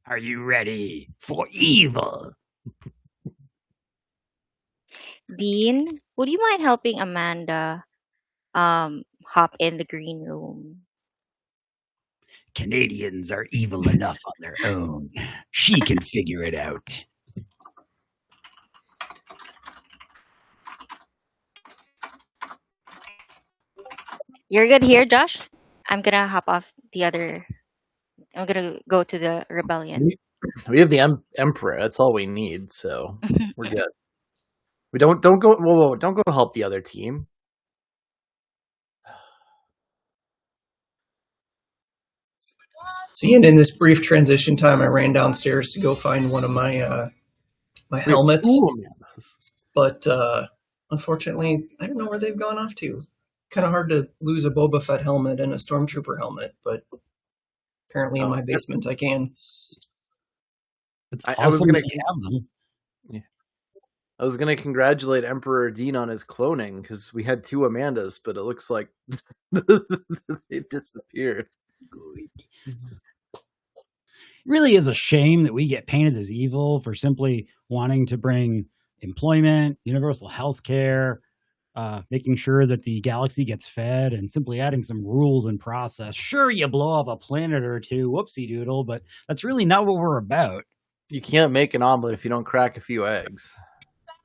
Are you ready for evil? Dean, would you mind helping Amanda hop in the green room? Canadians are evil enough on their own. She can figure it out. You're good here, Josh? I'm gonna hop off the other. I'm gonna go to the rebellion. We have the Emperor. That's all we need, so we're good. We don't go. Whoa, don't go help the other team. See, and in this brief transition time, I ran downstairs to go find one of my my helmets. But unfortunately, I don't know where they've gone off to. Kind of hard to lose a Boba Fett helmet and a Stormtrooper helmet, but apparently in my basement I can. I was gonna have them. Yeah. I was gonna congratulate Emperor Dean on his cloning because we had 2 Amandas, but it looks like they disappeared. Good. It really is a shame that we get painted as evil for simply wanting to bring employment, universal health care, making sure that the galaxy gets fed, and simply adding some rules and process. Sure, you blow up a planet or two, whoopsie doodle, but that's really not what we're about. You can't make an omelet if you don't crack a few eggs.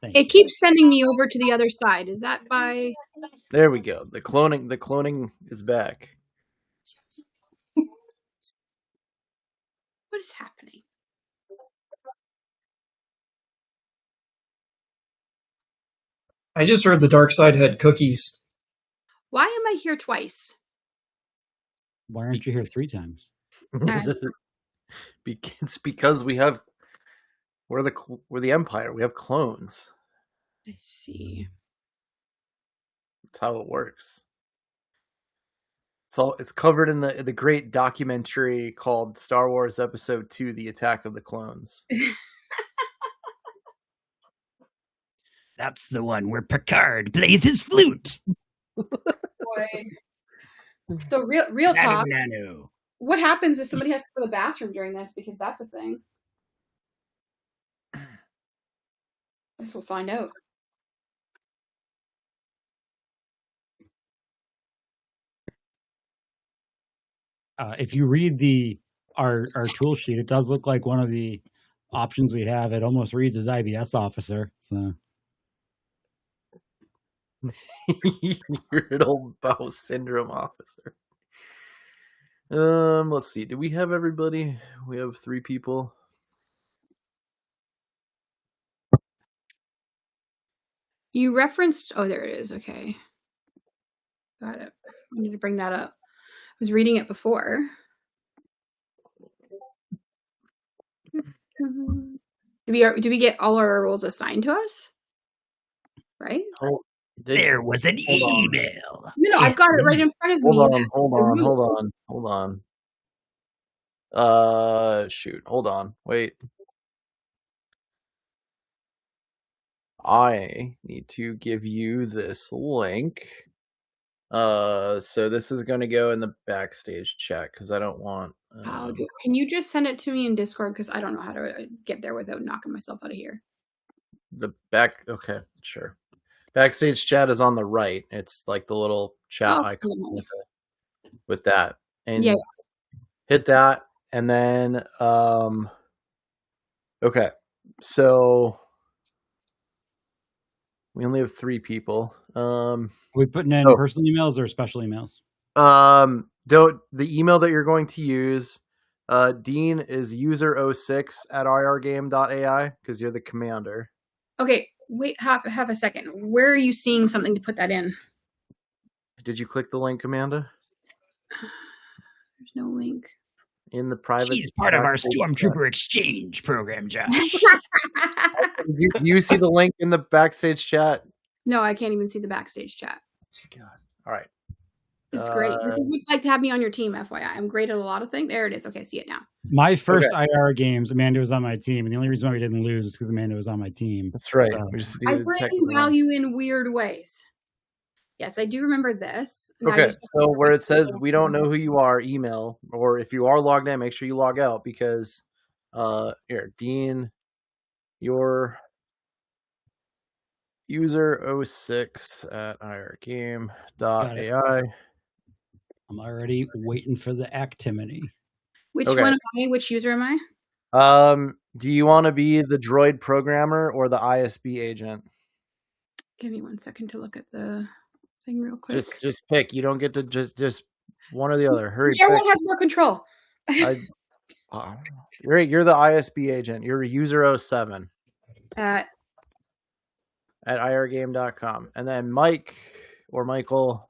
It keeps sending me over to the other side. Is that by... There we go. The cloning is back. What is happening? I just heard the dark side had cookies. Why am I here twice? Why aren't you here 3 times? It's because we're the Empire. We have clones. I see. That's how it works. It's covered in the great documentary called Star Wars Episode 2: The Attack of the Clones. That's the one where Picard plays his flute. Boy. So real talk. Nano. What happens if somebody has to go to the bathroom during this? Because that's a thing. I guess we'll find out. If you read our tool sheet, it does look like one of the options we have. It almost reads as IBS officer. So. Irritable bowel syndrome officer. Let's see. Do we have everybody? We have 3 people. You referenced... Oh, there it is. Okay. Got it. I need to bring that up. I was reading it before. Do we get all our roles assigned to us? Right? There was an email. No, I've got it right in front of me. Hold on. Shoot. Hold on. Wait. I need to give you this link. So this is going to go in the backstage chat because I don't want... Can you just send it to me in Discord? Because I don't know how to get there without knocking myself out of here. Okay, sure. Backstage chat is on the right. It's like the little chat icon with that. And hit that. And then, okay. So we only have 3 people. We putting in personal emails or special emails? The email that you're going to use, Dean, is user06@irgame.ai because you're the commander. Okay, wait, have a second. Where are you seeing something to put that in? Did you click the link, Amanda? There's no link. In the private... She's part of our Stormtrooper exchange program, Josh. Do you see the link in the backstage chat? No, I can't even see the backstage chat. God. All right. It's great. This is what it's like to have me on your team, FYI. I'm great at a lot of things. There it is. Okay, see it now. My first IR games, Amanda was on my team, and the only reason why we didn't lose is because Amanda was on my team. That's right. So. I bring value in weird ways. Yes, I do remember this. Okay, so where it says we don't know who you are, email, or if you are logged in, make sure you log out because Here, Dean, your user 06 at irgame.ai. I'm already waiting for the actimony. Which one am I? Which user am I? Do you want to be the droid programmer or the ISB agent? Give me 1 second to look at the thing real quick. Just pick. You don't get to just one or the other. Hurry. Whichever one has more control. You're the ISB agent. You're user 07 at irgame.com. And then Mike or Michael,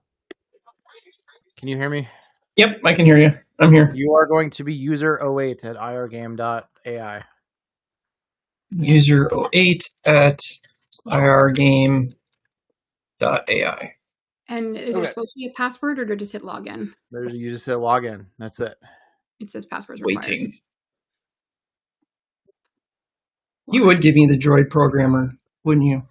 can you hear me? Yep, I can hear you. I'm here. You are going to be user 08 at irgame.ai. User 08 at irgame.ai. And is there supposed to be a password, or do I just hit login? You just hit login. That's it. It says passwords required. Waiting. You would give me the droid programmer, wouldn't you?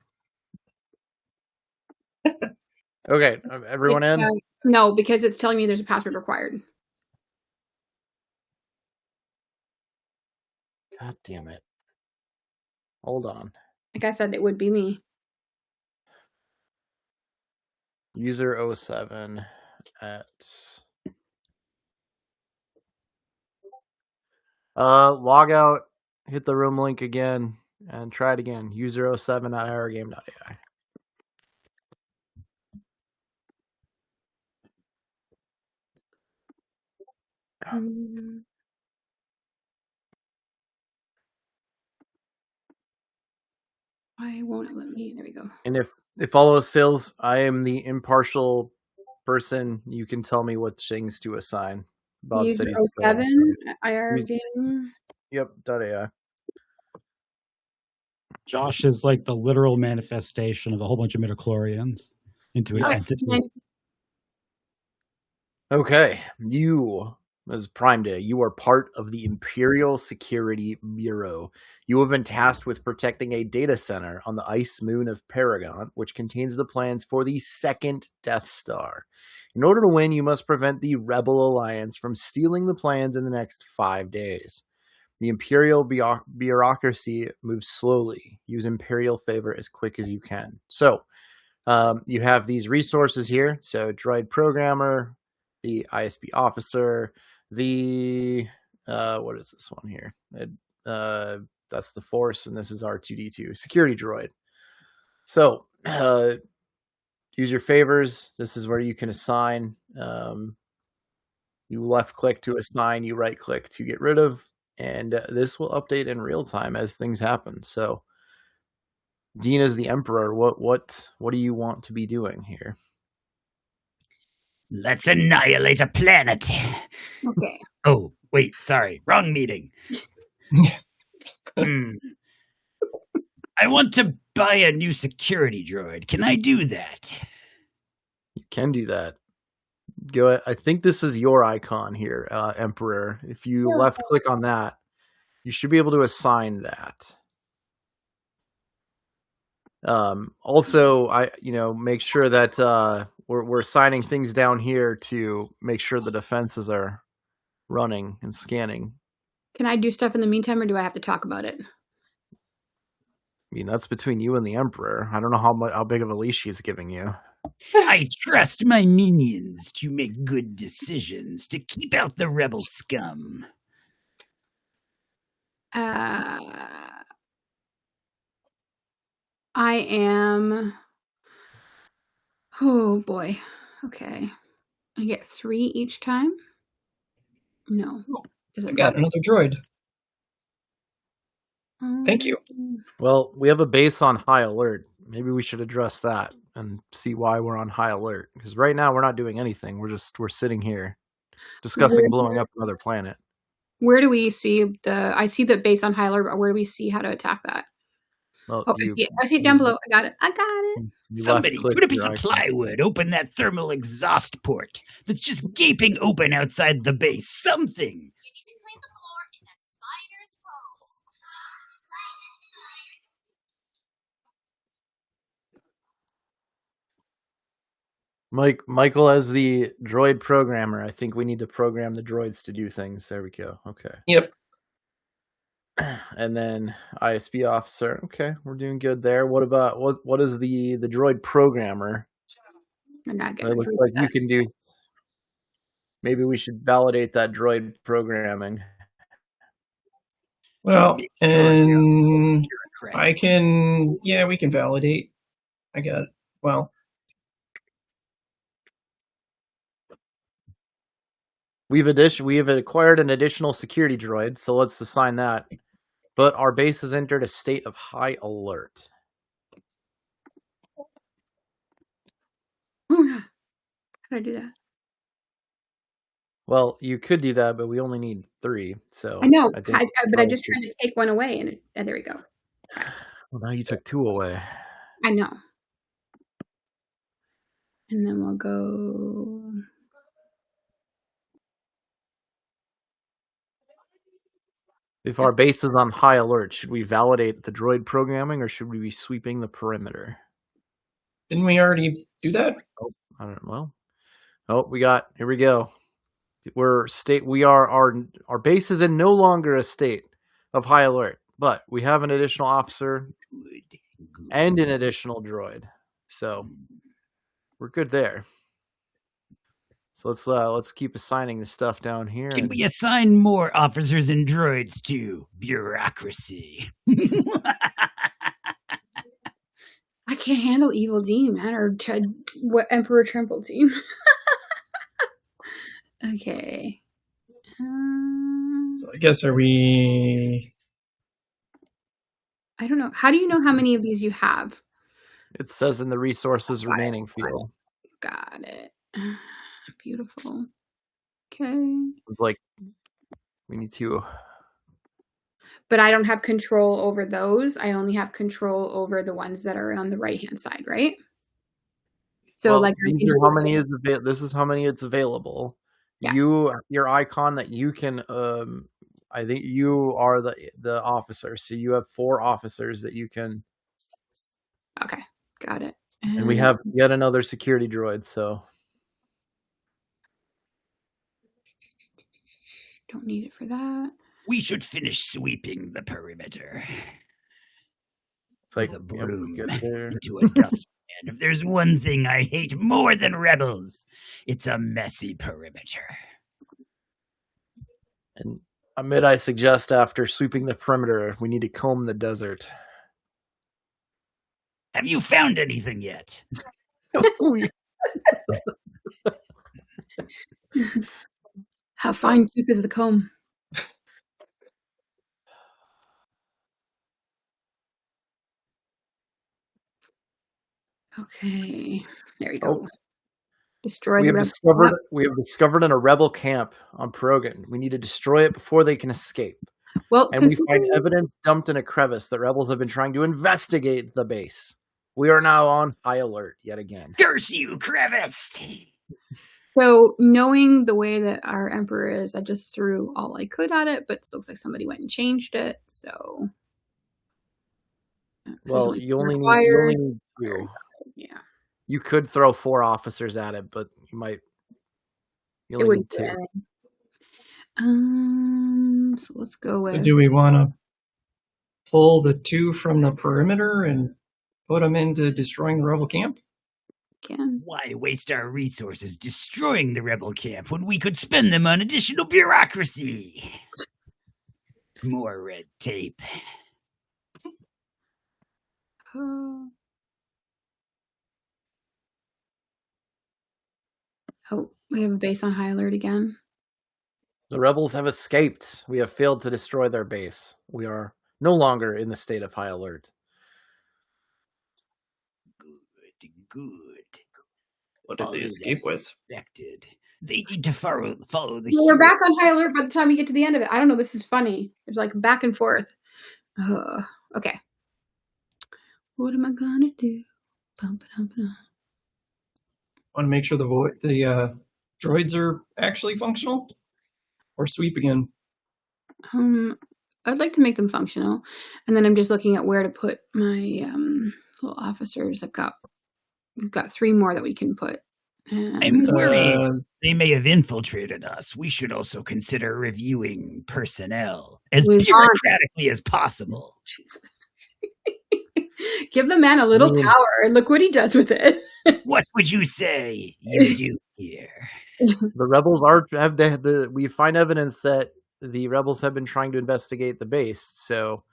Okay, everyone in? No, because it's telling me there's a password required. God damn it. Hold on. Like I said, it would be me. User 07 at... log out, hit the room link again, and try it again. User 07 at irgame.ai. Why won't it let me? There we go. And if all else fails, I am the impartial person. You can tell me what things to assign. Bob said he's 07 irgame. Yep, .ai. Josh is like the literal manifestation of a whole bunch of midichlorians into an entity. Okay, you, as Prime Day, you are part of the Imperial Security Bureau. You have been tasked with protecting a data center on the ice moon of Paragon, which contains the plans for the second Death Star. In order to win, you must prevent the Rebel Alliance from stealing the plans in the next 5 days. The Imperial bureaucracy moves slowly. Use Imperial favor as quick as you can. So, you have these resources here. So, droid programmer, the ISB officer, the what is this one here? That's the Force, and this is R2D2 security droid. So use your favors. This is where you can assign. You left click to assign, you right click to get rid of, and this will update in real time as things happen. So Dean is the Emperor. What do you want to be doing here? Let's annihilate a planet. Okay. Oh, wait, sorry. Wrong meeting. I want to buy a new security droid. Can I do that? You can do that. Go ahead. I think this is your icon here, Emperor. If you left click on that, you should be able to assign that. Also, make sure that we're assigning things down here to make sure the defenses are running and scanning. Can I do stuff in the meantime, or do I have to talk about it? I mean, that's between you and the Emperor. I don't know how big of a leash he's giving you. I trust my minions to make good decisions to keep out the rebel scum. I am... Oh, boy. Okay. I get 3 each time? No. I got another droid. Thank you. Well, we have a base on high alert. Maybe we should address that and see why we're on high alert. Because right now we're not doing anything. We're sitting here discussing blowing up another planet. Where do we see I see the base on high alert, but where do we see how to attack that? Well, I see it down below. I got it. Somebody put a piece of plywood, open that thermal exhaust port that's just gaping open outside the base. Something. You need to clean the floor in the spider's pose. Michael, as the droid programmer, I think we need to program the droids to do things. There we go. Okay. Yep. And then ISB officer. Okay, we're doing good there. What about what is the droid programmer? I'm not It gonna looks freeze like that. you can do. Maybe we should validate that droid programming. Well, and I can, yeah, we can validate. I got, well, We have acquired an additional security droid, so let's assign that. But our base has entered a state of high alert. How did I do that? Well, you could do that, but we only need 3. So I know, I think but I just tried to take one away, and there we go. Well, now you took 2 away. I know. And then we'll go. If our base is on high alert, should we validate the droid programming or should we be sweeping the perimeter? didn't we already do that? Oh, I don't know. Oh, here we go. Our base is in no longer a state of high alert, but we have an additional officer and an additional droid. So we're good there. So let's keep assigning the stuff down here. Can we assign more officers and droids to bureaucracy? I can't handle Evil Dean, man, or what Emperor Trimble team. Okay. So I guess are we? I don't know. How do you know how many of these you have? It says in the resources remaining field. Got it. Beautiful. Okay. It's like we need to. But I don't have control over those. I only have control over the ones that are on the right-hand side, right? So, well, like, these are how many is this is how many it's available. Yeah. Your icon that you can. I think you are the officer, so you have 4 officers that you can. Okay, got it. And we have yet another security droid, so. Don't need it for that. We should finish sweeping the perimeter. It's like with a broom into a dustpan. And if there's one thing I hate more than rebels, it's a messy perimeter. And Amid, I suggest after sweeping the perimeter, we need to comb the desert. Have you found anything yet? How fine tooth is the comb? Okay, there we go. Destroy we the have rebel we have discovered in a rebel camp on Perogan. We need to destroy it before they can escape. Well, and we find evidence dumped in a crevice that rebels have been trying to investigate the base. We are now on high alert yet again. Curse you, crevice! So, knowing the way that our Emperor is, I just threw all I could at it, but it looks like somebody went and changed it, so... Well, you only need 2. Yeah. You could throw 4 officers at it, but you only need 2. So let's go with... So do we want to pull the 2 from the perimeter and put them into destroying the rebel camp? Why waste our resources destroying the rebel camp when we could spend them on additional bureaucracy? More red tape. Oh, we have a base on high alert again. The rebels have escaped. We have failed to destroy their base. We are no longer in the state of high alert. Good. What did they escape with? Expected. They need to follow the... Well, we're back on high alert by the time we get to the end of it. I don't know. This is funny. It's like back and forth. Okay. What am I gonna do? Want to make sure the droids are actually functional, or sweep again? I'd like to make them functional, and then I'm just looking at where to put my little officers. We've got 3 more that we can put. I'm worried they may have infiltrated us. We should also consider reviewing personnel as bureaucratically as possible. Give the man a little power and look what he does with it. What would you say you do here? The rebels we find evidence that the rebels have been trying to investigate the base. So,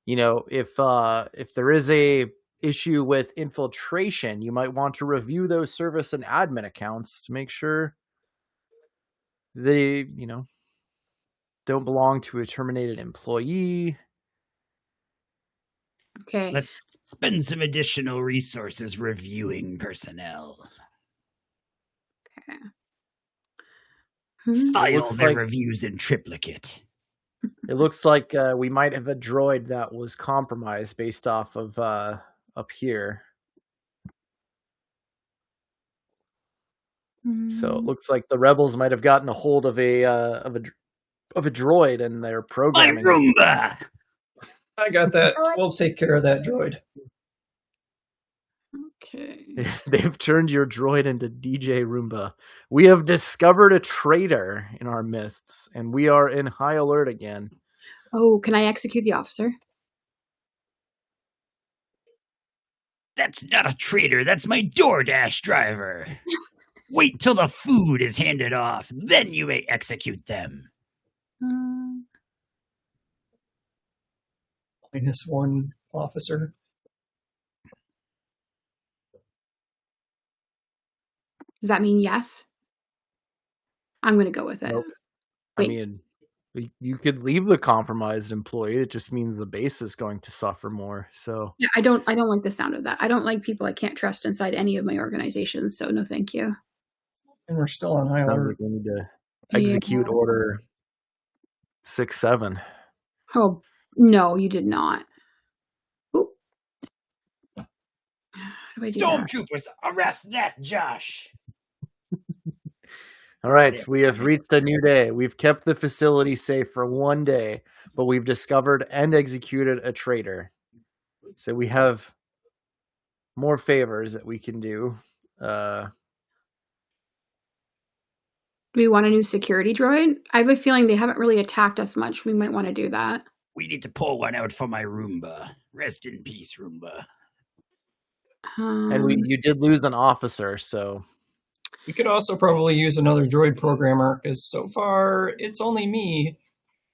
if there is a issue with infiltration, you might want to review those service and admin accounts to make sure they, don't belong to a terminated employee. Okay. Let's spend some additional resources reviewing personnel. Okay. File their reviews in triplicate. It looks like we might have a droid that was compromised based off of up here. So it looks like the rebels might have gotten a hold of a droid and they're programming. My Roomba! I got that. We'll take care of that droid. Okay. They've turned your droid into DJ Roomba. We have discovered a traitor in our midst, and we are in high alert again. Oh, can I execute the officer? That's not a traitor. That's my DoorDash driver. Wait till the food is handed off. Then you may execute them. -1 officer. Does that mean yes? I'm going to go with it. Nope. I mean, you could leave the compromised employee. It just means the base is going to suffer more. So yeah, I don't like the sound of that. I don't like people I can't trust inside any of my organizations. So no, thank you. And we're still on high alert. We need to execute order 6-7. Oh no, you did not. Ooh. How do I do that? Stormtroopers, arrest that Josh. All right, we have reached a new day. We've kept the facility safe for 1 day, but we've discovered and executed a traitor. So we have more favors that we can do. Do we want a new security droid? I have a feeling they haven't really attacked us much. We might want to do that. We need to pull one out for my Roomba. Rest in peace, Roomba. And you did lose an officer, so... We could also probably use another droid programmer, because so far, it's only me,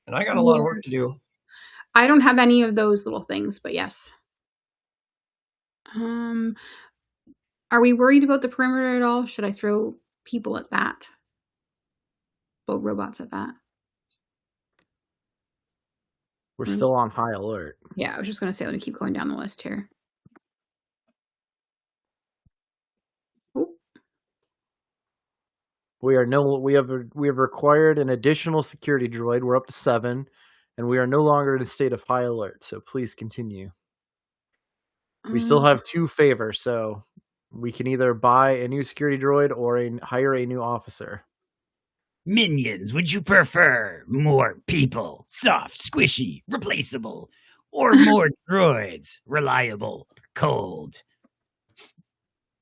and I got a lot of work to do. I don't have any of those little things, but yes. Are we worried about the perimeter at all? Should I throw people at that? Boat robots at that? We're still on high alert. Yeah, I was just going to say, let me keep going down the list here. We have required an additional security droid. We're up to 7, and we are no longer in a state of high alert. So please continue. We still have 2 favors, so we can either buy a new security droid or hire a new officer. Minions, would you prefer more people, soft, squishy, replaceable, or more droids, reliable, cold?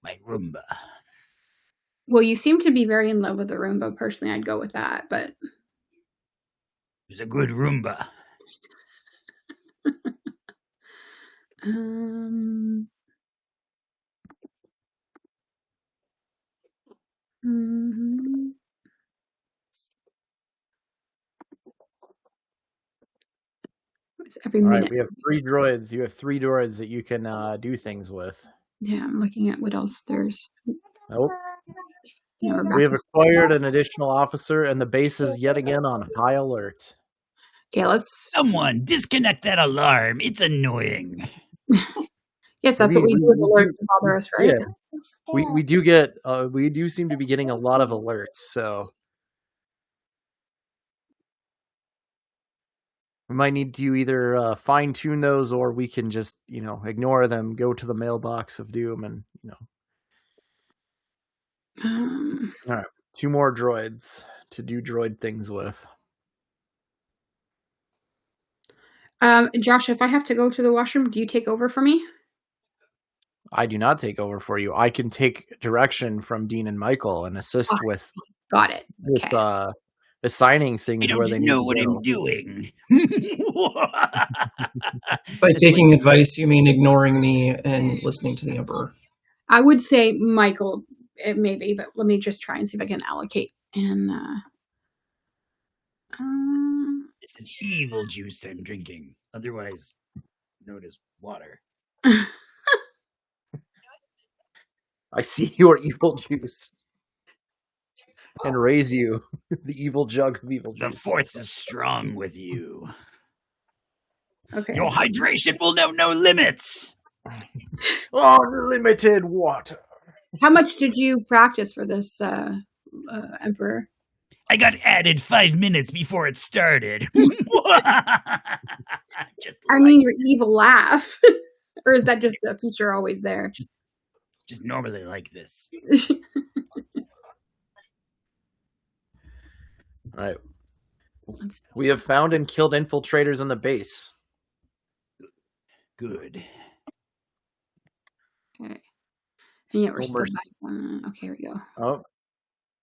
My Roomba. Well, you seem to be very in love with the Roomba. Personally, I'd go with that, but... It's a good Roomba. Every minute. All right, we have 3 droids. You have 3 droids that you can do things with. Yeah, I'm looking at what else there's. Nope. Yeah, we have acquired an additional officer, and the base is yet again on high alert. Okay, let's... Someone disconnect that alarm. It's annoying. Yes, that's what we do with alerts to bother us, right? Yeah. We do get, we do seem to be getting a lot of alerts, so... We might need to either fine-tune those, or we can just, ignore them, go to the mailbox of doom, and, All right, 2 more droids to do droid things with. Josh, if I have to go to the washroom, do you take over for me? I do not take over for you. I can take direction from Dean and Michael and assist with. Got it. Okay. With assigning things where they know need what to go. I'm doing. By taking advice, you mean ignoring me and listening to the Emperor? I would say Michael, maybe, but let me just try and see if I can allocate. And this is evil juice I'm drinking, otherwise known as water. I see your evil juice and raise you the evil jug of evil juice. The force is strong with you. Okay. Your hydration will know no limits. Unlimited water. How much did you practice for this, Emperor? I got added 5 minutes before it started. I mean, your evil laugh. Or is that just a feature always there? Just normally like this. All right. We have found and killed infiltrators in the base. Good. Okay. And yet we're still back. Okay, here we go. Oh.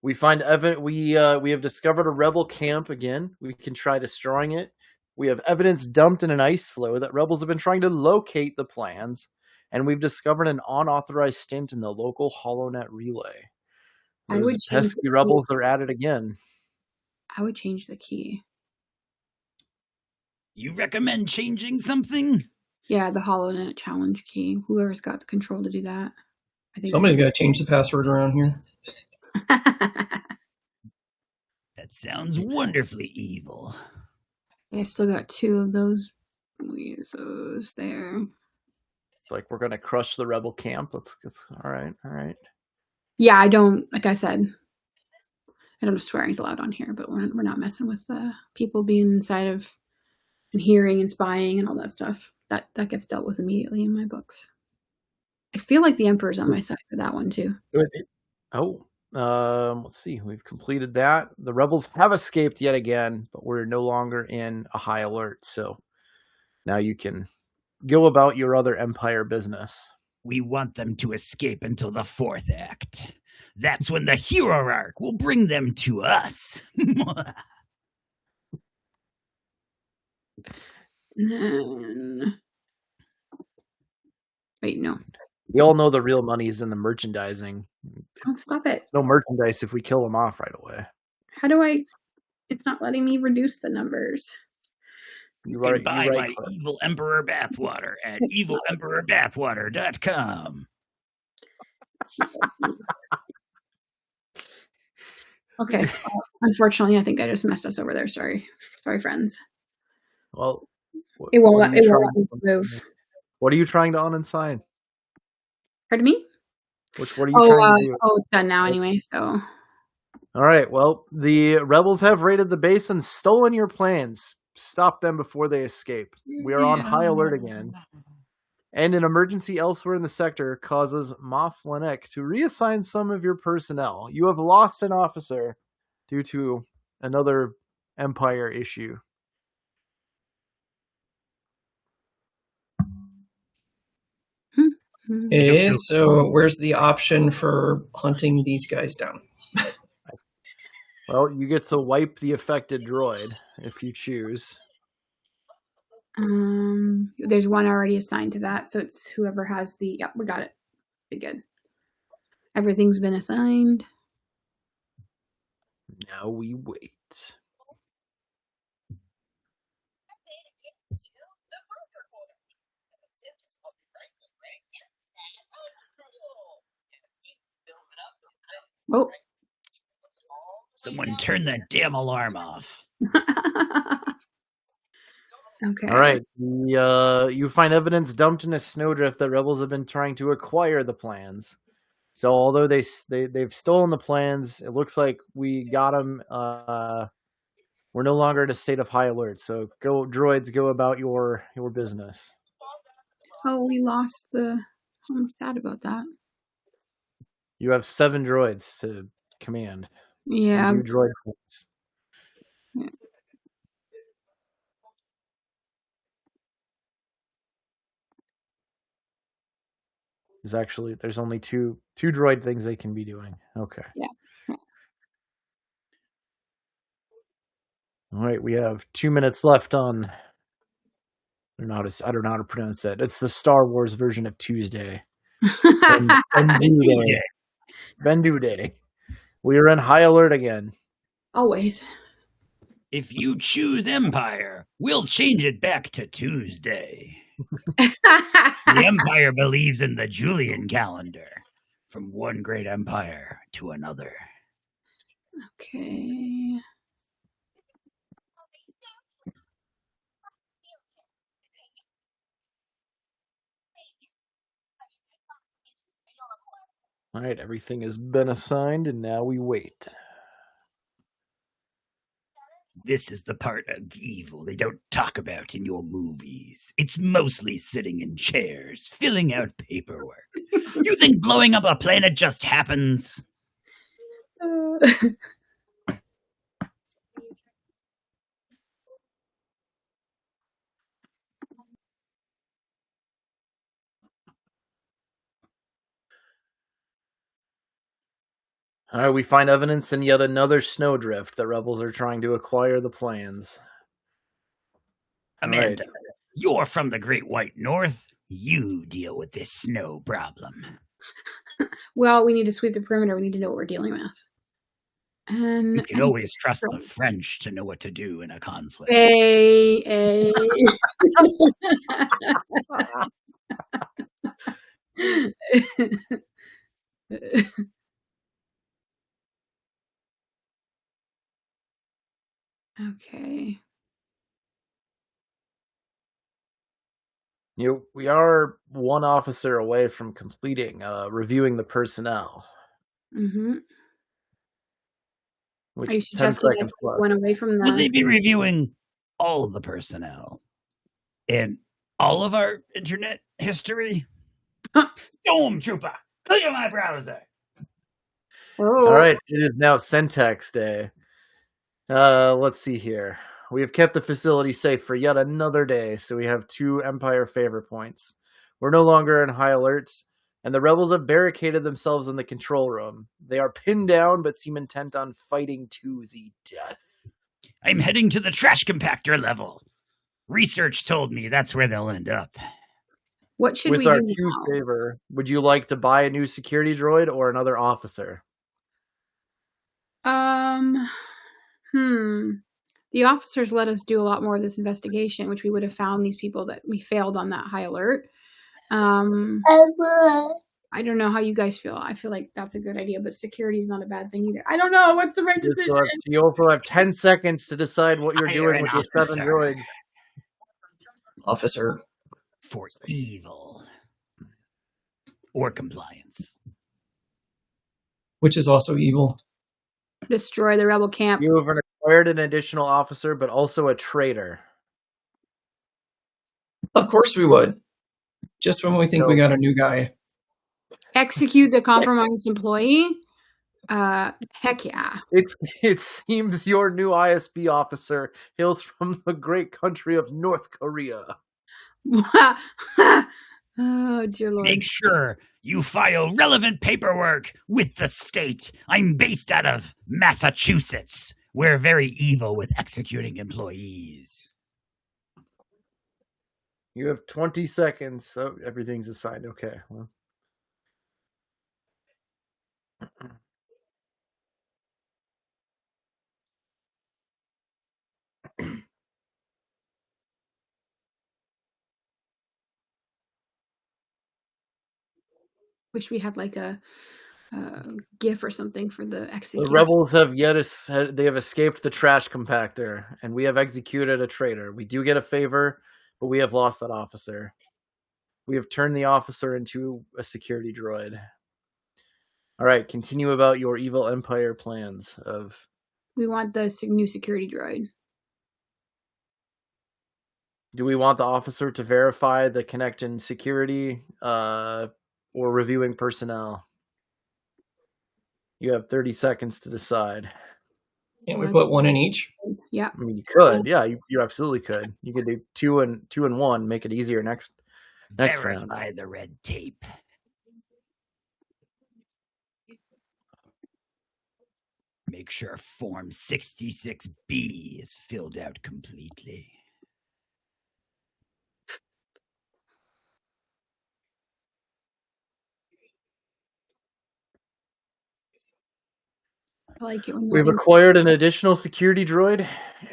We find we have discovered a rebel camp again. We can try destroying it. We have evidence dumped in an ice floe that rebels have been trying to locate the plans, and we've discovered an unauthorized stint in the local HoloNet relay. Those pesky rebels are at it again. I would change the key. You recommend changing something? Yeah, the HoloNet challenge key. Whoever's got the control to do that. I think somebody's got to change the password around here. That sounds wonderfully evil. I still got 2 of those weasels there. It's like we're gonna crush the rebel camp. Let's all right. Yeah, I don't, like I said, I don't have swearing's allowed on here, but we're not messing with people being inside of and hearing and spying and all that stuff. That gets dealt with immediately in my books. I feel like the Emperor's on my side for that one too. Let's see. We've completed that. The rebels have escaped yet again, but we're no longer in a high alert. So now you can go about your other Empire business. We want them to escape until the 4th act. That's when the hero arc will bring them to us. Wait, no. We all know the real money is in the merchandising. Oh, stop it. No merchandise if we kill them off right away. How do I... It's not letting me reduce the numbers. You can buy my Evil Emperor Bathwater at evilemperorbathwater.com. Okay. Unfortunately, I think I just messed us over there. Sorry, friends. Well, it won't let me move. What are you trying to unassign? Pardon me? What are you trying to do? Oh, it's done now anyway, so. All right, well, the rebels have raided the base and stolen your plans. Stop them before they escape. We are on high alert again. And an emergency elsewhere in the sector causes Moff Lanek to reassign some of your personnel. You have lost an officer due to another Empire issue. Okay, so where's the option for hunting these guys down? Well, you get to wipe the affected droid if you choose. There's one already assigned to that, so it's whoever has the... Yep, we got it. Be good. Everything's been assigned. Now we wait. Oh. Someone turn that damn alarm off. Okay. All right. You find evidence dumped in a snowdrift that rebels have been trying to acquire the plans. So although they've stolen the plans, it looks like we got them. We're no longer in a state of high alert. So droids, go about your business. Oh, we lost the... I'm sad about that. You have 7 droids to command. Yeah. New droid points. Yeah. There's only two droid things they can be doing. Okay. Yeah. All right, we have 2 minutes left on. I don't know how to pronounce it. It's the Star Wars version of Tuesday. Bendu Day. We are in high alert again. Always. If you choose Empire, we'll change it back to Tuesday. The Empire believes in the Julian calendar, from one great empire to another. Okay. All right, everything has been assigned, and now we wait. This is the part of evil they don't talk about in your movies. It's mostly sitting in chairs, filling out paperwork. You think blowing up a planet just happens? All right, we find evidence in yet another snowdrift. The rebels are trying to acquire the plans. Amanda, you're from the Great White North. You deal with this snow problem. Well, we need to sweep the perimeter. We need to know what we're dealing with. And you can always trust the French to know what to do in a conflict. Okay. We are one officer away from completing reviewing the personnel. Mm-hmm. Like Are you suggesting I went away from the... Will they be reviewing all of the personnel and all of our internet history? Stormtrooper, click on my browser. All right, it is now Syntax Day. Let's see here. We have kept the facility safe for yet another day, so we have 2 Empire favor points. We're no longer in high alert, and the rebels have barricaded themselves in the control room. They are pinned down, but seem intent on fighting to the death. I'm heading to the trash compactor level. Research told me that's where they'll end up. What should we do? With our 2 favor, would you like to buy a new security droid or another officer? The officers let us do a lot more of this investigation, which we would have found these people that we failed on that high alert. I don't know how you guys feel. I feel like that's a good idea, but security is not a bad thing either. I don't know. What's the right decision? You also have 10 seconds to decide what you're doing with your 7 droids. Officer. For evil. Or compliance. Which is also evil. Destroy the rebel camp. You have acquired an additional officer, but also a traitor. Of course we would. Just when we think we got a new guy. Execute the compromised employee? Heck yeah. It seems your new ISB officer hails from the great country of North Korea. Oh, dear Lord. Make sure you file relevant paperwork with the state. I'm based out of Massachusetts. We're very evil with executing employees. You have 20 seconds. So everything's assigned. Okay. Well. Wish we had like a GIF or something for the execution. The rebels have they have escaped the trash compactor, and we have executed a traitor. We do get a favor, but we have lost that officer. We have turned the officer into a security droid. All right, continue about your evil empire plans of... We want the new security droid. Do we want the officer to verify the connect and security or reviewing personnel? You have 30 seconds to decide. Can't we put 1 in each? Yeah. I mean, you could. Yeah, you absolutely could. You could do 2 and 1, make it easier next round. Verify the red tape. make sure Form 66B is filled out completely. I like it when We've acquired an additional security droid,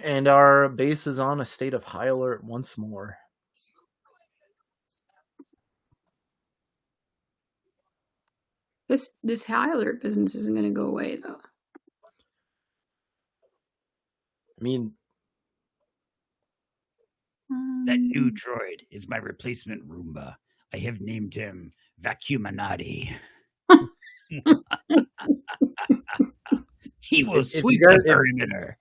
and our base is on a state of high alert once more. This high alert business isn't going to go away, though. I mean, that new droid is my replacement Roomba. I have named him Vacuuminati. He will sweep the perimeter.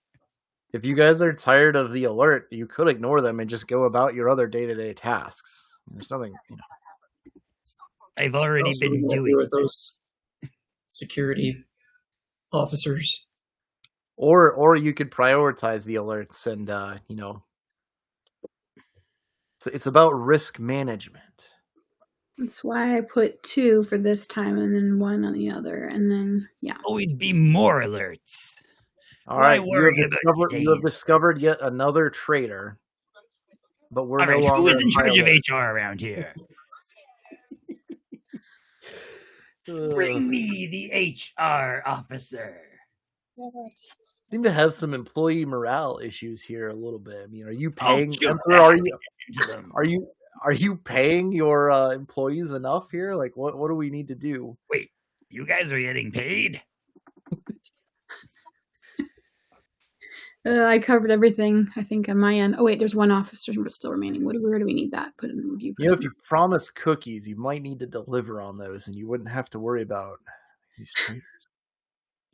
If you guys are tired of the alert, you could ignore them and just go about your other day-to-day tasks. There's nothing, I've already been doing with those security officers. Or you could prioritize the alerts and it's about risk management. That's why I put 2 for this time and then 1 on the other, and then always be more alerts. All right, you have discovered yet another traitor, but we're no longer. Who is in charge of HR around here? Bring me the HR officer. Seem to have some employee morale issues here a little bit. I mean, are you paying? Emperor, are you paying your employees enough here? Like, what do we need to do? Wait, you guys are getting paid? I covered everything, I think, on my end. Oh, wait, there's 1 officer still remaining. Where do we need that? Put in the review. If you promise cookies, you might need to deliver on those, and you wouldn't have to worry about these traitors.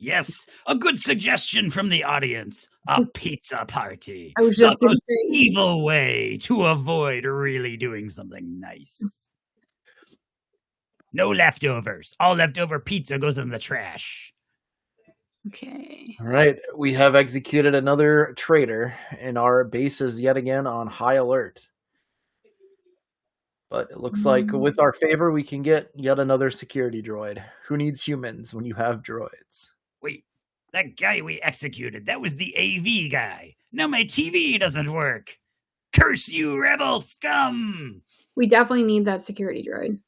Yes, a good suggestion from the audience. A pizza party. I was just the most evil way to avoid really doing something nice. No leftovers. All leftover pizza goes in the trash. Okay. All right. We have executed another traitor, and our base is yet again on high alert. But it looks like with our favor, we can get yet another security droid. Who needs humans when you have droids? Wait, that guy we executed, that was the AV guy. Now my TV doesn't work. Curse you, rebel scum! We definitely need that security droid.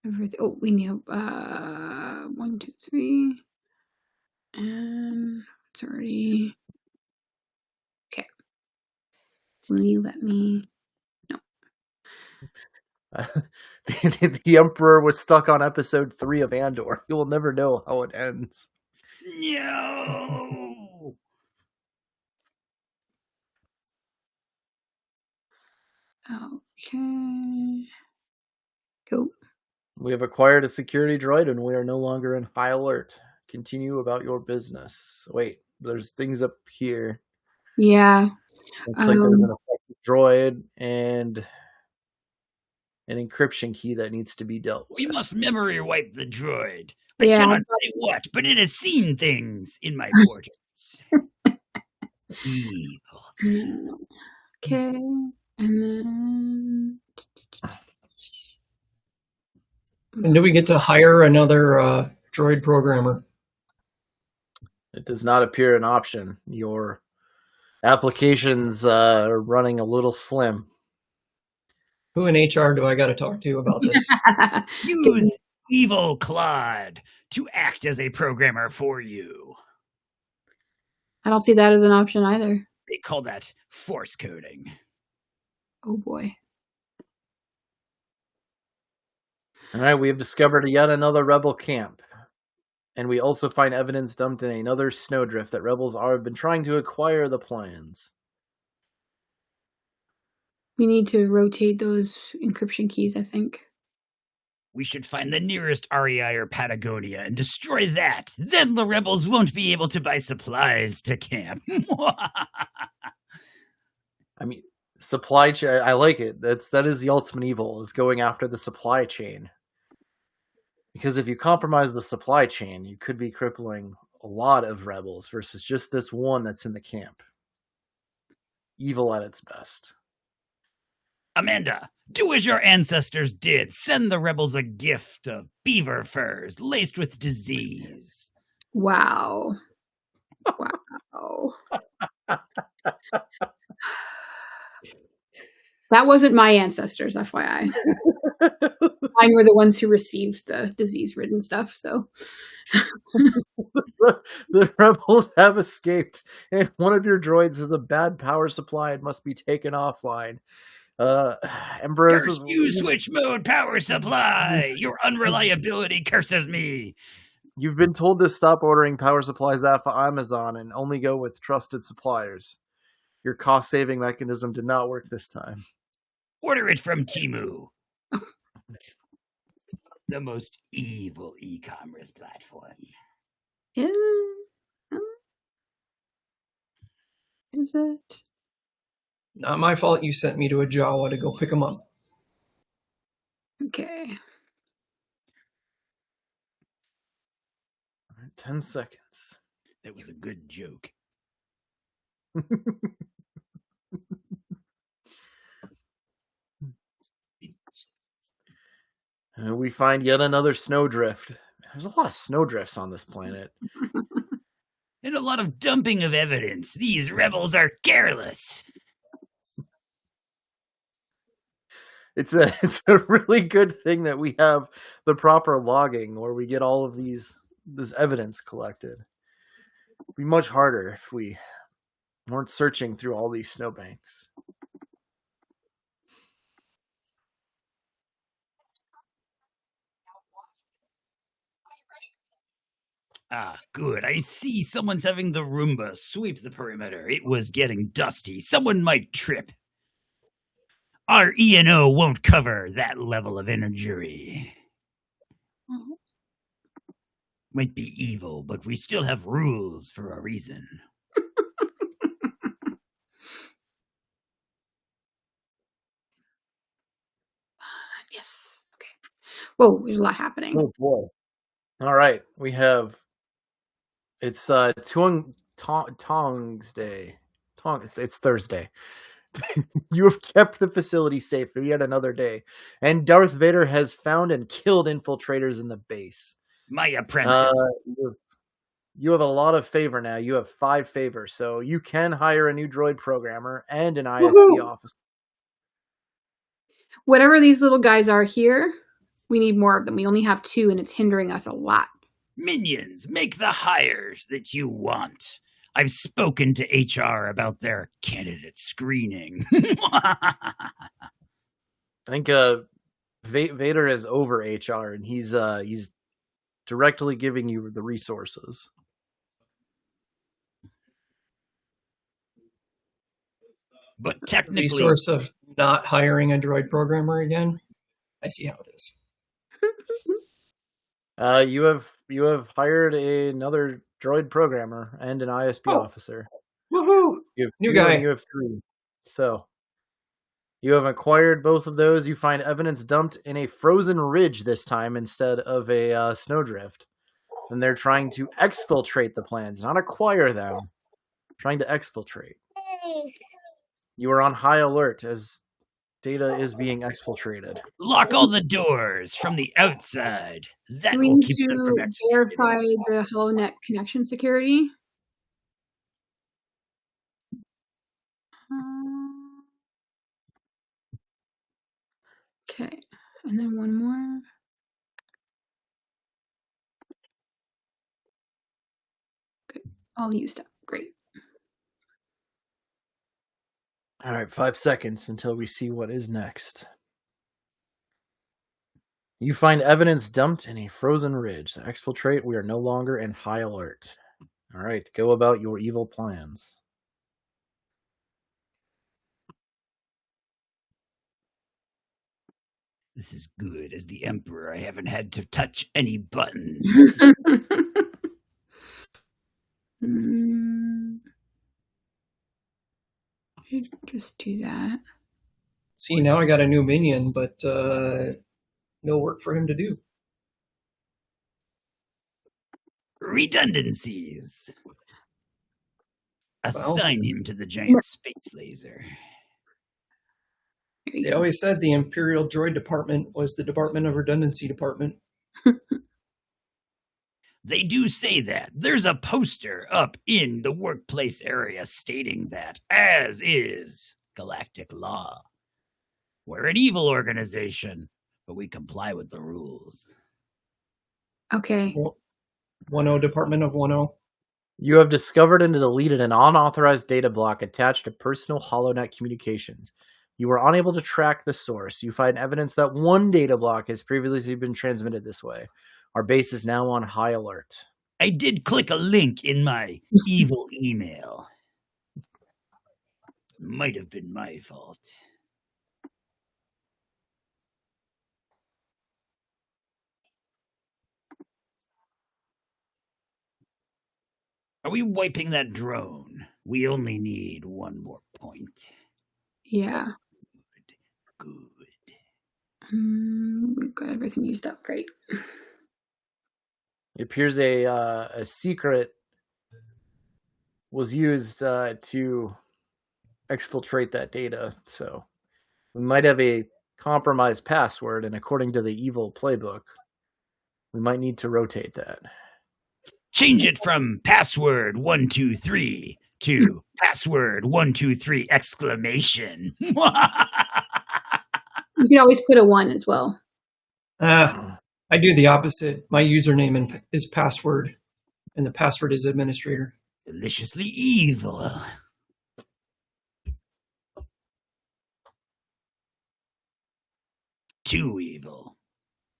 Everything. Oh, we need 1, 2, 3, and it's already okay. Will you let me? No. The Emperor was stuck on episode 3 of Andor. You will never know how it ends. No. Okay. Go. We have acquired a security droid, and we are no longer in high alert. Continue about your business. Wait, there's things up here. Yeah. Looks like there's an effective droid and an encryption key that needs to be dealt with. We must memory wipe the droid. I cannot say what, but it has seen things in my portals. Evil. Okay. And then... And do we get to hire another droid programmer? It does not appear an option. Your applications are running a little slim. Who in HR do I got to talk to about this? Use Evil Claude to act as a programmer for you. I don't see that as an option either. They call that force coding. Oh boy. All right, we have discovered yet another rebel camp. And we also find evidence dumped in another snowdrift that rebels have been trying to acquire the plans. We need to rotate those encryption keys, I think. We should find the nearest REI or Patagonia and destroy that. Then the rebels won't be able to buy supplies to camp. I mean, supply chain, I like it. That is the ultimate evil, is going after the supply chain. Because if you compromise the supply chain, you could be crippling a lot of rebels versus just this one that's in the camp. Evil at its best. Amanda, do as your ancestors did. Send the rebels a gift of beaver furs laced with disease. Wow. Wow. That wasn't my ancestors, FYI. Mine were the ones who received the disease-ridden stuff, so. The rebels have escaped, and one of your droids has a bad power supply and must be taken offline. Curse you, switch mode power supply! Your unreliability curses me! You've been told to stop ordering power supplies off of Amazon and only go with trusted suppliers. Your cost-saving mechanism did not work this time. Order it from Temu. The most evil e-commerce platform. Is it? Not my fault you sent me to a Jawa to go pick them up. Okay. 10 seconds. That was a good joke. We find yet another snowdrift. There's a lot of snowdrifts on this planet. And a lot of dumping of evidence. These rebels are careless. It's a really good thing that we have the proper logging where we get all of this evidence collected. It'd be much harder if we weren't searching through all these snowbanks. Ah, good. I see someone's having the Roomba sweep the perimeter. It was getting dusty. Someone might trip. Our E&O won't cover that level of injury. Might be evil, but we still have rules for a reason. Yes. Okay. Whoa, there's a lot happening. Oh boy. All right, we have. It's Tongs Day. It's Thursday. You have kept the facility safe for yet another day, and Darth Vader has found and killed infiltrators in the base. My apprentice. You have a lot of favor now. You have 5 favor, so you can hire a new droid programmer and an ISP officer. Whatever these little guys are here, we need more of them. We only have 2, and it's hindering us a lot. Minions, make the hires that you want. I've spoken to HR about their candidate screening. I think Vader is over HR, and he's directly giving you the resources. But technically, the source of not hiring a droid programmer again. I see how it is. You have hired another droid programmer and an ISP officer. Woohoo! New guy. You have 3. So you have acquired both of those. You find evidence dumped in a frozen ridge this time instead of a snowdrift. And they're trying to exfiltrate the plans, not acquire them. Trying to exfiltrate. You are on high alert as data is being exfiltrated. Lock all the doors from the outside. That Do we will need keep them to from exfiltrating. verify the HoloNet connection security? Okay, and then one more. Good, all used up. Great. All right, 5 seconds until we see what is next. You find evidence dumped in a frozen ridge. To exfiltrate, we are no longer in high alert. All right, go about your evil plans. This is good. As the Emperor, I haven't had to touch any buttons. Just do that. See, now I got a new minion, but no work for him to do. Redundancies. Assign him to the giant space laser. They always said the Imperial Droid Department was the Department of Redundancy Department. They do say that. There's a poster up in the workplace area stating that, as is galactic law. We're an evil organization, but we comply with the rules. Okay. 1-0 Department of 1-0. You have discovered and deleted an unauthorized data block attached to personal HoloNet communications. You are unable to track the source. You find evidence that one data block has previously been transmitted this way. Our base is now on high alert. I did click a link in my evil email. Might have been my fault. Are we wiping that drone? We only need one more point. Yeah. Good. We've got everything used up. Great. It appears a secret was used to exfiltrate that data, so we might have a compromised password, and according to the evil playbook, we might need to rotate that. Change it from password 123 to password 123 exclamation. You can always put a 1 as well. I do the opposite. My username is password, and the password is administrator. Deliciously evil. Too evil.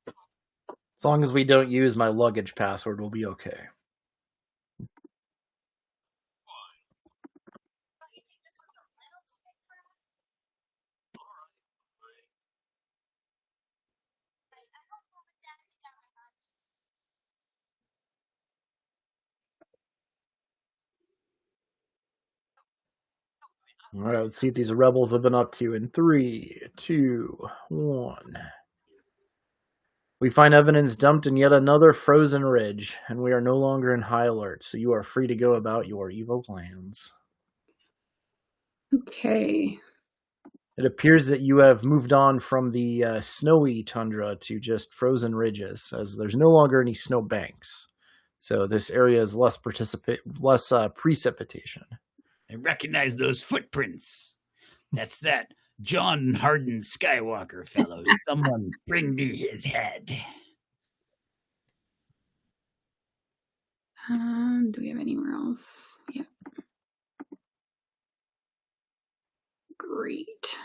As long as we don't use my luggage password, we'll be okay. All right, let's see what these rebels have been up to in 3, 2, 1. We find evidence dumped in yet another frozen ridge, and we are no longer in high alert, so you are free to go about your evil plans. Okay. It appears that you have moved on from the snowy tundra to just frozen ridges, as there's no longer any snow banks. So this area is less precipitation. I recognize those footprints. That's that John Harden Skywalker fellow. Someone bring me his head. Do we have anywhere else? Yeah. Great.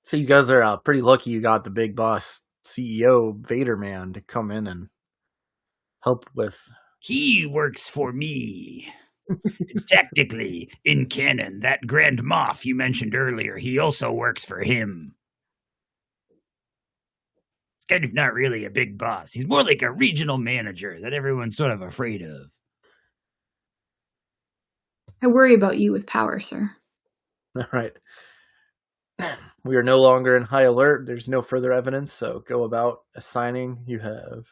So you guys are pretty lucky you got the big boss CEO Vader man to come in and help with. He works for me. Technically, in canon, that Grand Moff you mentioned earlier, he also works for him. He's kind of not really a big boss. He's more like a regional manager that everyone's sort of afraid of. I worry about you with power, sir. All right. We are no longer in high alert. There's no further evidence, so go about assigning. You have.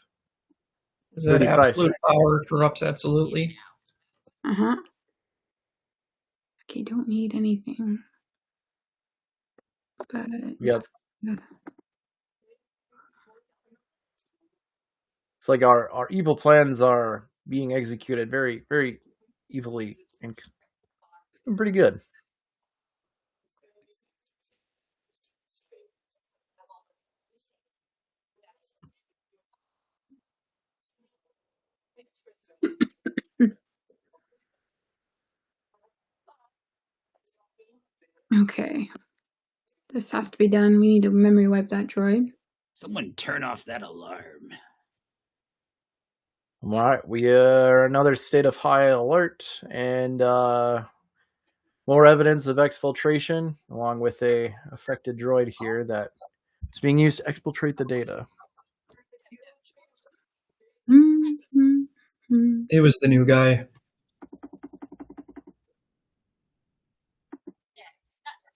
Is that absolute power corrupts absolutely? Uh-huh. Okay, don't need anything. But yep. It's like our evil plans are being executed very, very evilly and pretty good. Okay. This has to be done. We need to memory wipe that droid. Someone turn off that alarm. All right, we are another state of high alert, and more evidence of exfiltration, along with a affected droid here that is being used to exfiltrate the data. It was the new guy.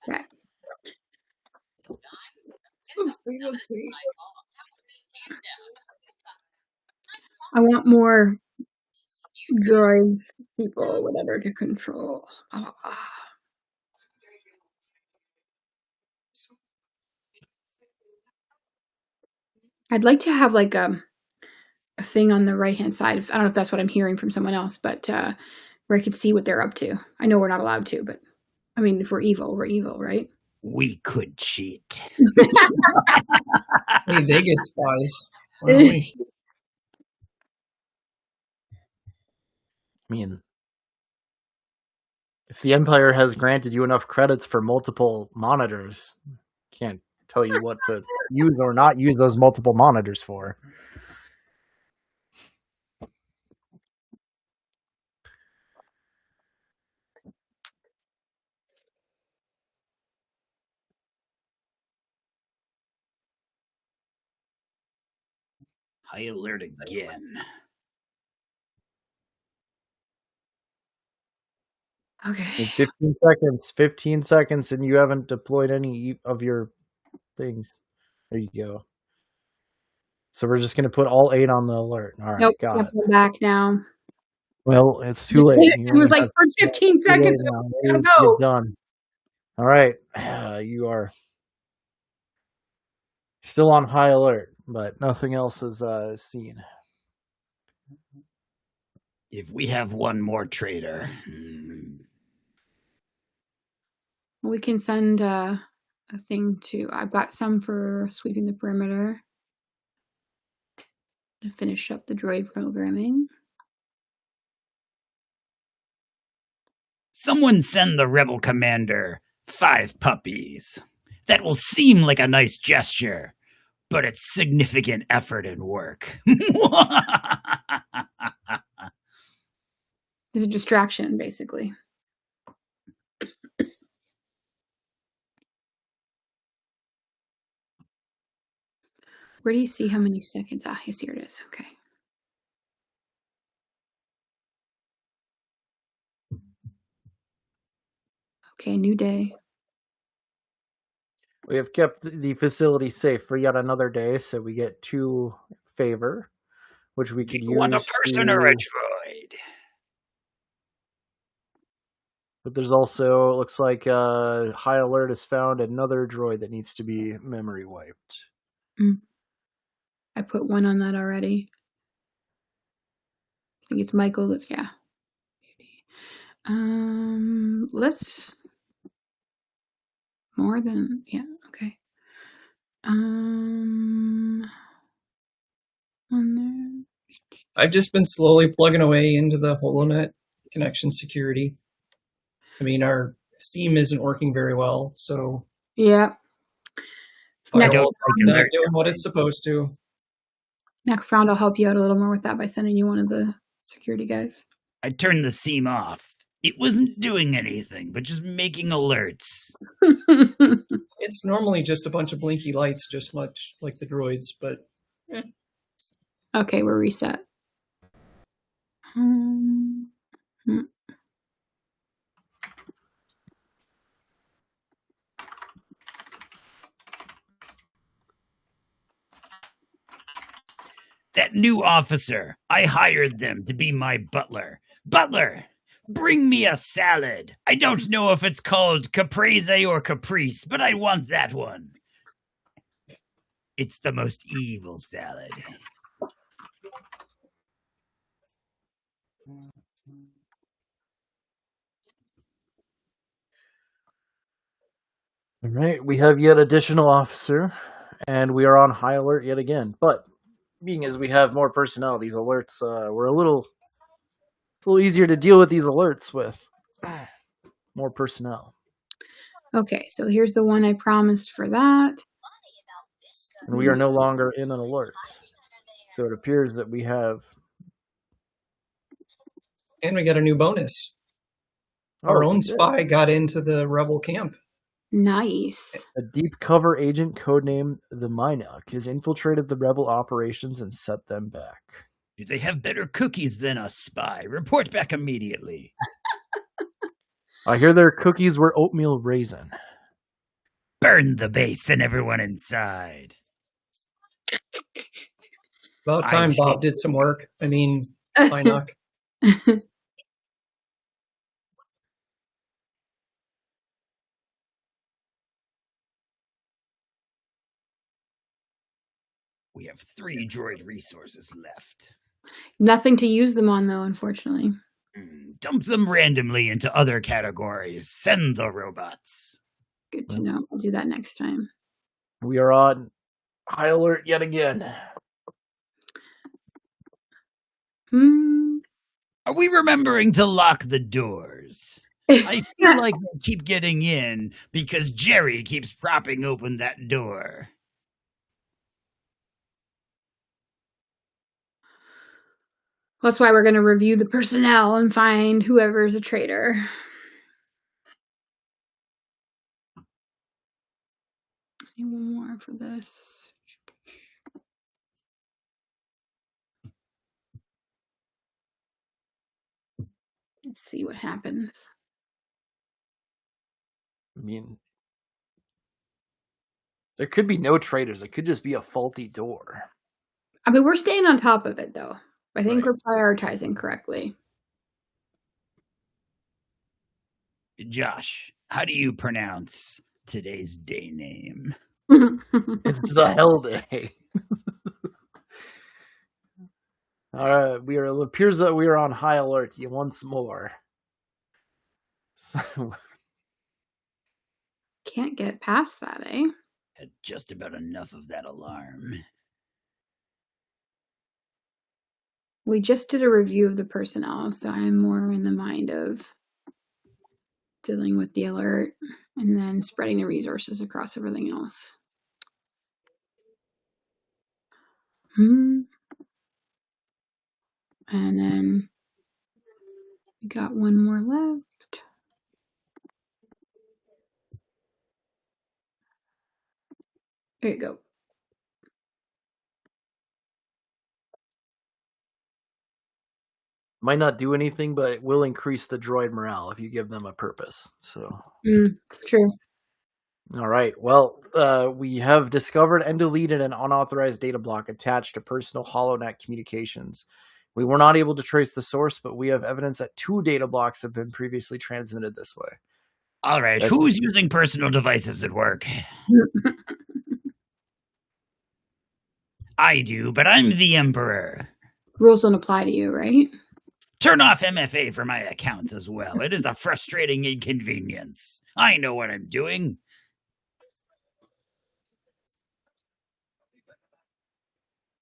Okay. Let's see. I want more droids, people, whatever to control. I'd like to have like a thing on the right-hand side. I don't know if that's what I'm hearing from someone else, but where I could see what they're up to. I know we're not allowed to, but I mean, if we're evil, right? We could cheat. Hey, they get spies. Why don't we? I mean, if the Empire has granted you enough credits for multiple monitors, can't tell you what to use or not use those multiple monitors for. High alert again. Okay. 15 seconds. 15 seconds, and you haven't deployed any of your things. There you go. So we're just going to put all 8 on the alert. All right, Nope, got it. I'm back now. Well, it's too late. It was like for 15 seconds. You're done. All right. You are still on high alert, but nothing else is seen. If we have one more traitor. We can send a thing to... I've got some for sweeping the perimeter to finish up the droid programming. Someone send the rebel commander 5 puppies. That will seem like a nice gesture, but it's significant effort and work. It's a distraction, basically. Where do you see how many seconds? Ah, yes, here it is. Okay. Okay, new day. We have kept the facility safe for yet another day, so we get 2 favor, which we could use. You want a person or a droid? But there's also, it looks like high alert has found another droid that needs to be memory wiped. I put 1 on that already. I think it's Michael. Let's more than, okay. On there. I've just been slowly plugging away into the HoloNet connection security. I mean, our SIEM isn't working very well, so yeah. Firewall is not doing what it's supposed to. Next round, I'll help you out a little more with that by sending you one of the security guys. I turned the SIEM off. It wasn't doing anything, but just making alerts. It's normally just a bunch of blinky lights, just much like the droids, but... Okay, we're reset. That new officer, I hired them to be my butler. Butler, bring me a salad. I don't know if it's called caprese or caprice, but I want that one. It's the most evil salad. All right, we have yet additional officer, and we are on high alert yet again. But being as we have more personnel, these alerts were a little easier to deal with these alerts with more personnel. Okay, so here's the one I promised for that. And we are no longer in an alert. So it appears that we have... And we got a new bonus. Our own spy got into the rebel camp. Nice. A deep cover agent codenamed the Minoc has infiltrated the rebel operations and set them back. Do they have better cookies than a spy? Report back immediately. I hear their cookies were oatmeal raisin. Burn the base and everyone inside. About time Bob did some work. I mean, Minoc. We have 3 droid resources left. Nothing to use them on, though, unfortunately. Dump them randomly into other categories. Send the robots. Good to know. I'll do that next time. We are on high alert yet again. Are we remembering to lock the doors? I feel like we keep getting in because Jerry keeps propping open that door. That's why we're going to review the personnel and find whoever's a traitor. One more for this. Let's see what happens. I mean, there could be no traitors. It could just be a faulty door. I mean, we're staying on top of it, though. I think we're prioritizing correctly. Josh, how do you pronounce today's day name? It's the hell day. All right, it appears that we are on high alert once more. So, can't get past that, eh? Had just about enough of that alarm. We just did a review of the personnel, so I'm more in the mind of dealing with the alert and then spreading the resources across everything else. And then we got one more left. There you go. might not do anything, but it will increase the droid morale if you give them a purpose. So, true. All right. Well, we have discovered and deleted an unauthorized data block attached to personal HoloNet communications. We were not able to trace the source, but we have evidence that 2 data blocks have been previously transmitted this way. All right. Who's using personal devices at work? I do, but I'm the Emperor. Rules don't apply to you, right? Turn off MFA for my accounts as well. It is a frustrating inconvenience. I know what I'm doing.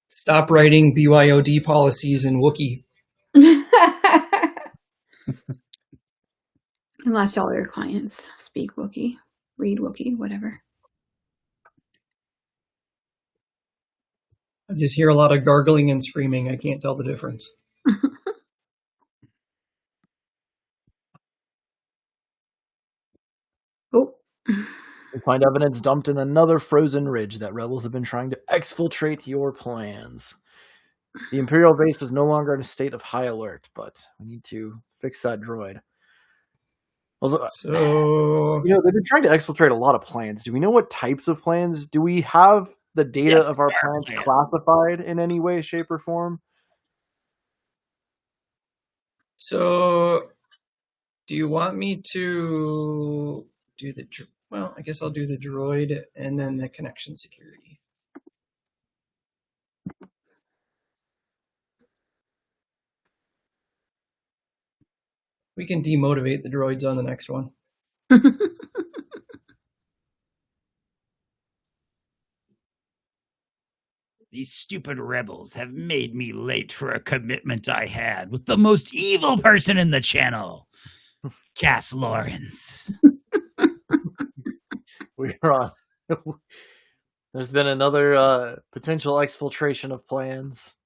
Stop writing BYOD policies in Wookiee. Unless all your clients speak Wookiee, read Wookiee, whatever. I just hear a lot of gargling and screaming. I can't tell the difference. Oh. We find evidence dumped in another frozen ridge that rebels have been trying to exfiltrate your plans. The Imperial base is no longer in a state of high alert, but we need to fix that droid. Also, they've been trying to exfiltrate a lot of plans. Do we know what types of plans? Do we have the data of our plans classified in any way, shape, or form? So, do you want me to do the... Well, I guess I'll do the droid and then the connection security. We can demotivate the droids on the next one. These stupid rebels have made me late for a commitment I had with the most evil person in the channel, Cass Lawrence. We're on. There's been another potential exfiltration of plans.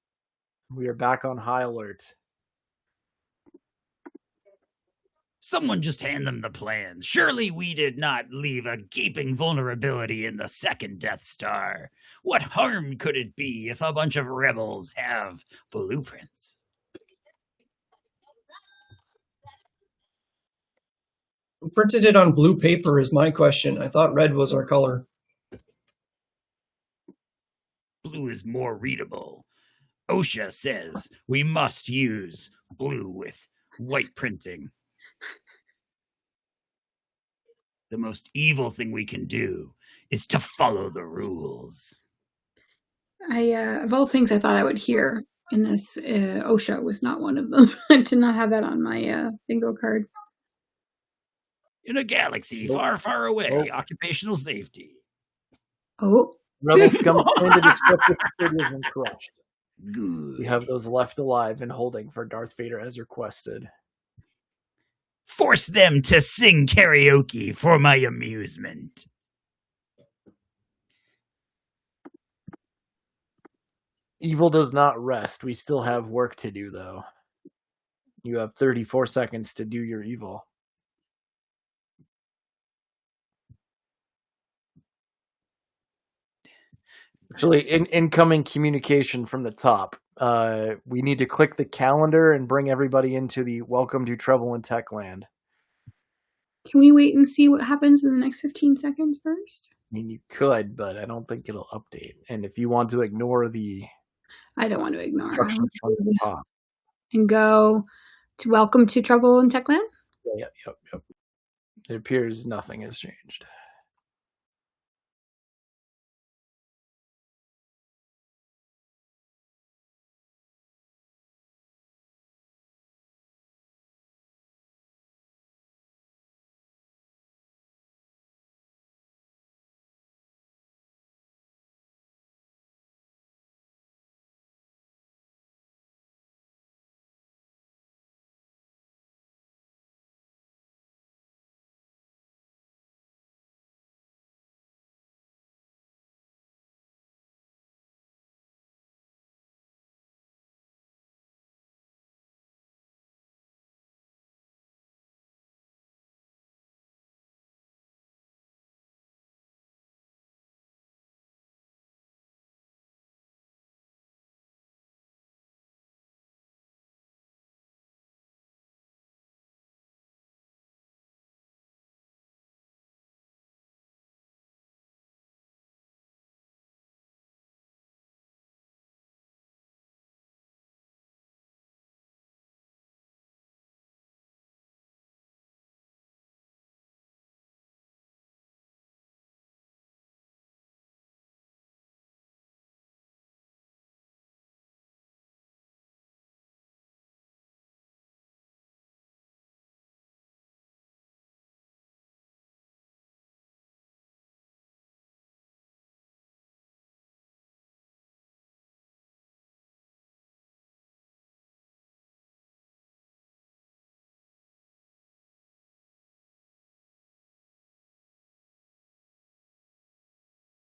We are back on high alert. Someone just hand them the plans. Surely we did not leave a gaping vulnerability in the second Death Star. What harm could it be if a bunch of rebels have blueprints? Who printed it on blue paper is my question. I thought red was our color. Blue is more readable. OSHA says we must use blue with white printing. The most evil thing we can do is to follow the rules. Of all things I thought I would hear in this, OSHA was not one of them. I did not have that on my bingo card. In a galaxy far, far away, occupational safety. Oh. Rebel scum into the script has been crushed. Good. We have those left alive and holding for Darth Vader as requested. Force them to sing karaoke for my amusement. Evil does not rest. We still have work to do, though. You have 34 seconds to do your evil. Actually, incoming communication from the top. We need to click the calendar and bring everybody into the Welcome to Trouble in Techland. Can we wait and see what happens in the next 15 seconds first? I mean, you could, but I don't think it'll update. And if you want to ignore the... I don't want to ignore instructions from the top. And go to Welcome to Trouble in Techland? Yep. It appears nothing has changed.